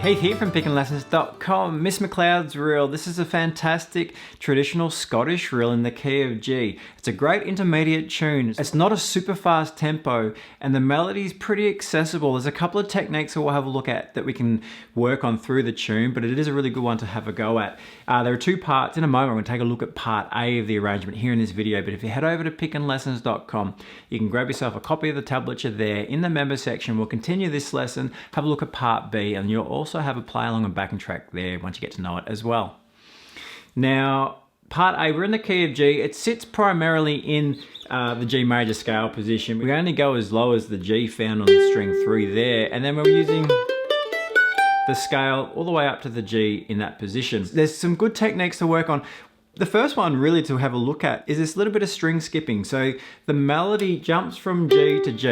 Heath here from pickandlessons.com. Miss McLeod's reel. This is a fantastic traditional Scottish reel in the key of G. It's a great intermediate tune. It's not a super fast tempo and the melody is pretty accessible. There's a couple of techniques that we'll have a look at that we can work on through the tune, but it is a really good one to have a go at. There are two parts. In a moment, we're going to take a look at part A of the arrangement here in this video, but if you head over to pickandlessons.com, you can grab yourself a copy of the tablature there. In the member section, we'll continue this lesson, have a look at part B, and you'll also have a play along and backing track there once you get to know it as well. Now, part A, we're in the key of G. It sits primarily in the G major scale position. We only go as low as the G found on the string 3 there, and then we're using the scale all the way up to the G in that position. There's some good techniques to work on. The first one really to have a look at is this little bit of string skipping. So the melody jumps from G to G.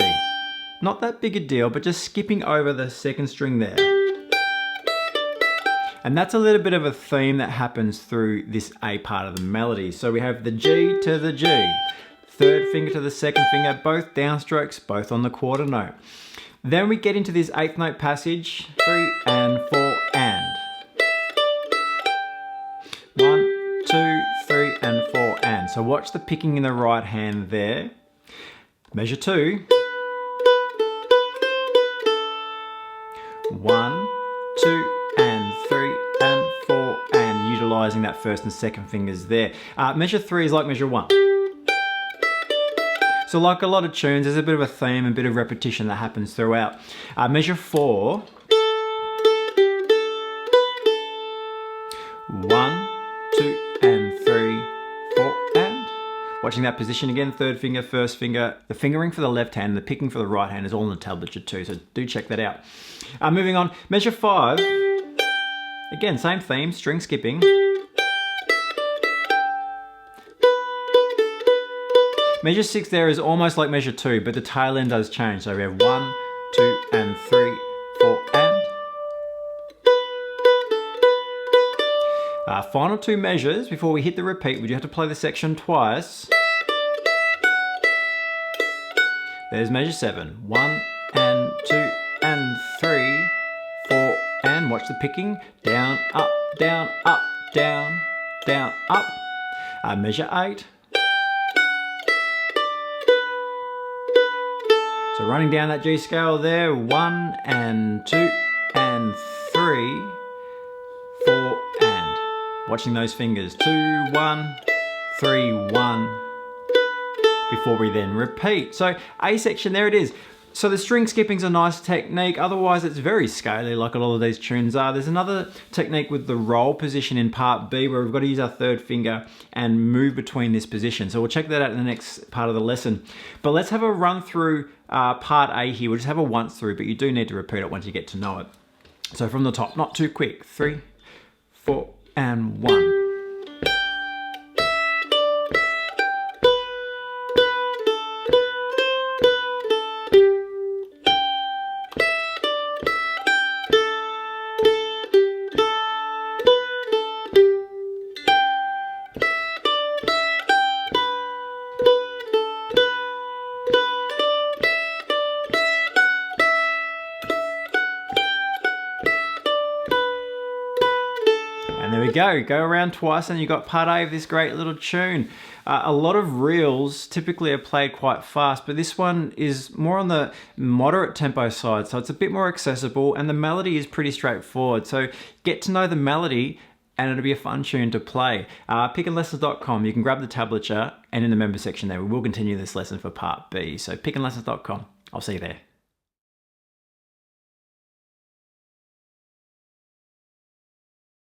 Not that big a deal, but just skipping over the second string there. And that's a little bit of a theme that happens through this A part of the melody. So we have the G to the G, third finger to the second finger, both downstrokes, both on the quarter note. Then we get into this eighth note passage, 3 and 4 and. 1, 2, 3 and 4 and. So watch the picking in the right hand there. Measure 2. 1, 2 and 3 and 4 and, utilizing that first and second fingers there. Measure 3 is like measure 1. So like a lot of tunes, there's a bit of a theme and a bit of repetition that happens throughout. Measure 4. 1, 2 and 3, 4 and. Watching that position again, third finger, first finger. The fingering for the left hand, the picking for the right hand is all in the tablature too, so do check that out. Moving on, measure 5. Again, same theme, string skipping. Measure 6 there is almost like measure 2, but the tail end does change. So we have 1, 2 and 3, 4 and. Final two measures before we hit the repeat. We do have to play the section twice. There's measure 7. 1 and 2 and 3, 4 and. Watch the picking. Down, up, down, up, down, down, up. Measure 8. So running down that G scale there. 1 and 2 and 3, 4 and. Watching those fingers, 2, 1, 3, 1, before we then repeat. So A section, there it is. So the string skipping's a nice technique, otherwise it's very scaly like a lot of these tunes are. There's another technique with the roll position in part B where we've got to use our third finger and move between this position. So we'll check that out in the next part of the lesson. But let's have a run through part A here. We'll just have a once through, but you do need to repeat it once you get to know it. So from the top, not too quick, 3, 4, and 1. And there we go around twice and you got part A of this great little tune. A lot of reels typically are played quite fast, but this one is more on the moderate tempo side, so it's a bit more accessible and the melody is pretty straightforward. So get to know the melody and it'll be a fun tune to play. Pickandlessons.com, you can grab the tablature and in the member section there, we will continue this lesson for part B. So pickandlessons.com, I'll see you there.